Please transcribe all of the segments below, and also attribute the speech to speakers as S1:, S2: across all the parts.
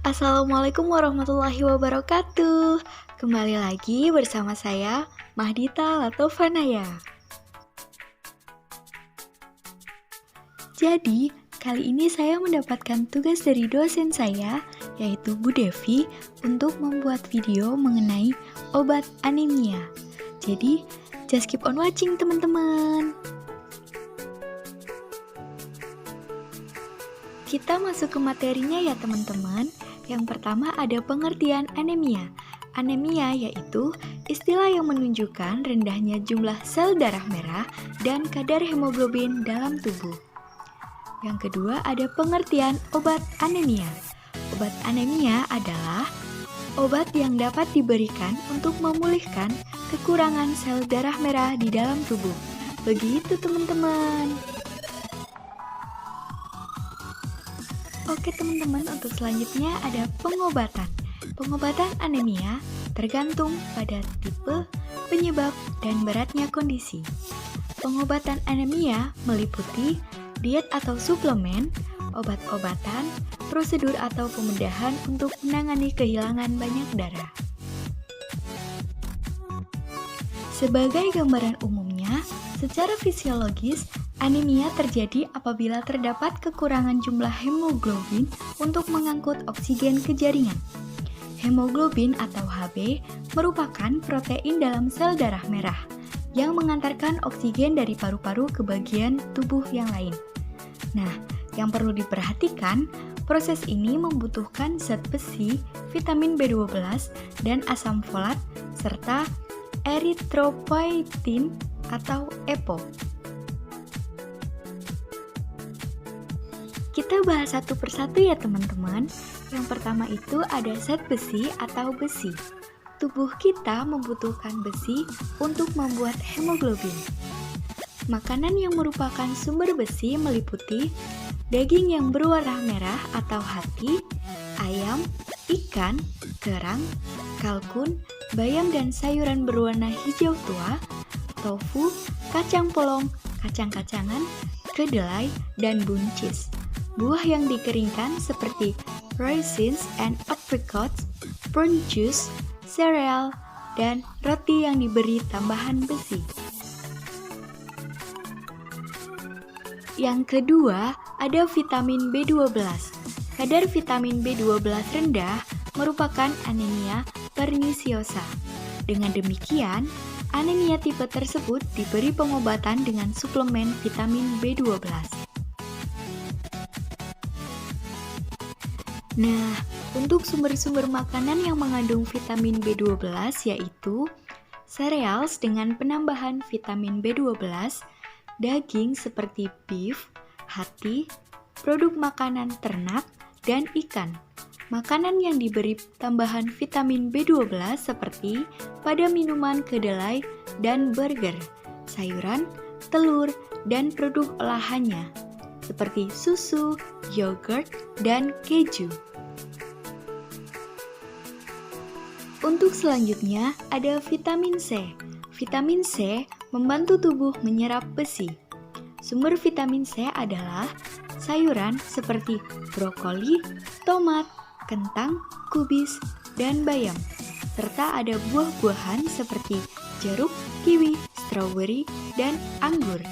S1: Assalamualaikum warahmatullahi wabarakatuh. Kembali lagi bersama saya, Mahdita Latovanaya. Jadi, kali ini saya mendapatkan tugas dari dosen saya, yaitu Bu Devi, untuk membuat video mengenai obat anemia. Jadi, just keep on watching teman-teman. Kita masuk ke materinya ya teman-teman. Yang pertama ada pengertian anemia. Anemia yaitu istilah yang menunjukkan rendahnya jumlah sel darah merah dan kadar hemoglobin dalam tubuh. Yang kedua ada pengertian obat anemia. Obat anemia adalah obat yang dapat diberikan untuk memulihkan kekurangan sel darah merah di dalam tubuh. Begitu teman-teman. Oke teman-teman, untuk selanjutnya ada pengobatan. Pengobatan anemia tergantung pada tipe, penyebab, dan beratnya kondisi. Pengobatan anemia meliputi diet atau suplemen, obat-obatan, prosedur atau pembedahan untuk menangani kehilangan banyak darah. Sebagai gambaran umumnya, secara fisiologis, anemia terjadi apabila terdapat kekurangan jumlah hemoglobin untuk mengangkut oksigen ke jaringan. Hemoglobin atau Hb merupakan protein dalam sel darah merah yang mengantarkan oksigen dari paru-paru ke bagian tubuh yang lain. Nah, yang perlu diperhatikan, proses ini membutuhkan zat besi, vitamin B12, dan asam folat, serta eritropoietin atau EPO. Kita bahas satu persatu ya teman-teman. Yang pertama itu ada zat besi atau besi. Tubuh kita membutuhkan besi untuk membuat hemoglobin. Makanan yang merupakan sumber besi meliputi daging yang berwarna merah atau hati, ayam, ikan, kerang, kalkun, bayam dan sayuran berwarna hijau tua, tofu, kacang polong, kacang-kacangan, kedelai, dan buncis. Buah yang dikeringkan seperti raisins and apricots, prune juice, sereal, dan roti yang diberi tambahan besi. Yang kedua, ada vitamin B12. Kadar vitamin B12 rendah merupakan anemia perniciosa. Dengan demikian, anemia tipe tersebut diberi pengobatan dengan suplemen vitamin B12. Nah, untuk sumber-sumber makanan yang mengandung vitamin B12 yaitu cereals dengan penambahan vitamin B12, daging seperti beef, hati, produk makanan ternak, dan ikan. Makanan yang diberi tambahan vitamin B12 seperti pada minuman kedelai dan burger, sayuran, telur, dan produk olahannya seperti susu, yogurt, dan keju. Untuk selanjutnya ada vitamin C. Vitamin C membantu tubuh menyerap besi. Sumber vitamin C adalah sayuran seperti brokoli, tomat, kentang, kubis, dan bayam, serta ada buah-buahan seperti jeruk, kiwi, stroberi, dan anggur.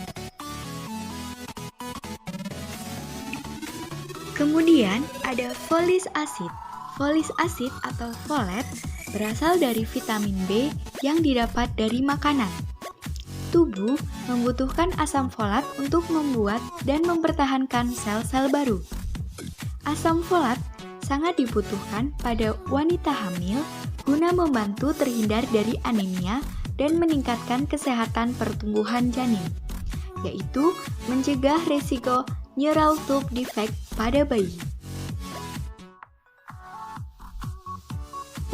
S1: Kemudian ada folic acid. Folic acid atau folat berasal dari vitamin B yang didapat dari makanan. Tubuh membutuhkan asam folat untuk membuat dan mempertahankan sel-sel baru. Asam folat sangat dibutuhkan pada wanita hamil guna membantu terhindar dari anemia dan meningkatkan kesehatan pertumbuhan janin, yaitu mencegah resiko neural tube defect pada bayi.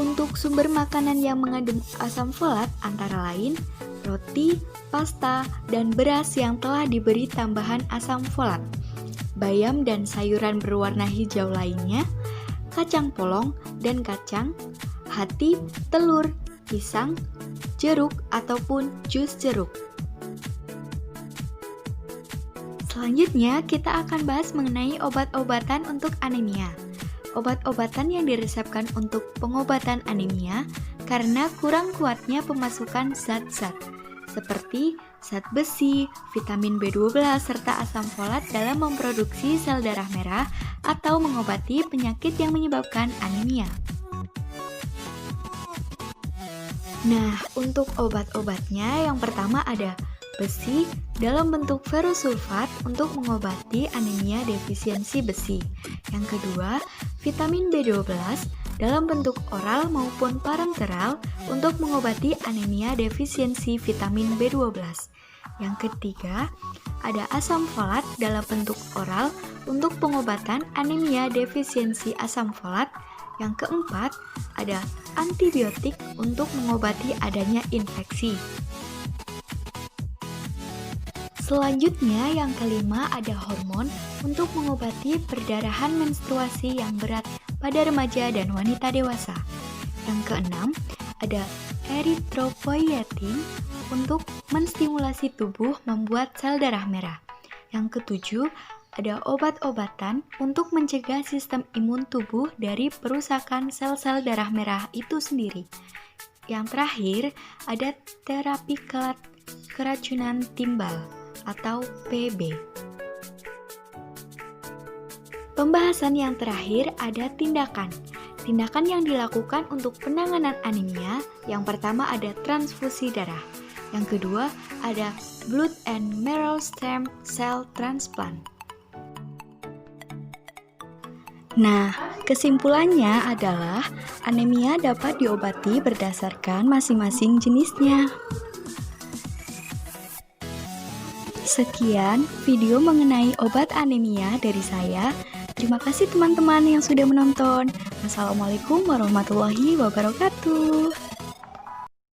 S1: Untuk sumber makanan yang mengandung asam folat antara lain roti, pasta, dan beras yang telah diberi tambahan asam folat, bayam dan sayuran berwarna hijau lainnya, kacang polong dan kacang, hati, telur, pisang, jeruk, ataupun jus jeruk. Selanjutnya, kita akan bahas mengenai obat-obatan untuk anemia. obat-obatan yang diresepkan untuk pengobatan anemia karena kurang kuatnya pemasukan zat-zat seperti zat besi, vitamin B12, serta asam folat dalam memproduksi sel darah merah atau mengobati penyakit yang menyebabkan anemia. Nah, untuk obat-obatnya yang pertama ada besi dalam bentuk ferrosulfat untuk mengobati anemia defisiensi besi. Yang kedua, vitamin B12 dalam bentuk oral maupun parenteral untuk mengobati anemia defisiensi vitamin B12. Yang ketiga, ada asam folat dalam bentuk oral untuk pengobatan anemia defisiensi asam folat. Yang keempat, ada antibiotik untuk mengobati adanya infeksi. Selanjutnya, yang kelima ada hormon untuk mengobati perdarahan menstruasi yang berat pada remaja dan wanita dewasa. Yang keenam, ada eritropoietin untuk menstimulasi tubuh membuat sel darah merah. Yang ketujuh, ada obat-obatan untuk mencegah sistem imun tubuh dari perusakan sel-sel darah merah itu sendiri. Yang terakhir, ada terapi keracunan timbal atau PB. Pembahasan yang terakhir ada tindakan. Tindakan yang dilakukan untuk penanganan anemia, yang pertama ada transfusi darah. Yang kedua ada blood and marrow stem cell transplant. Nah, kesimpulannya adalah anemia dapat diobati berdasarkan masing-masing jenisnya. Sekian video mengenai obat anemia dari saya. Terima kasih teman-teman yang sudah menonton. Wassalamualaikum warahmatullahi wabarakatuh.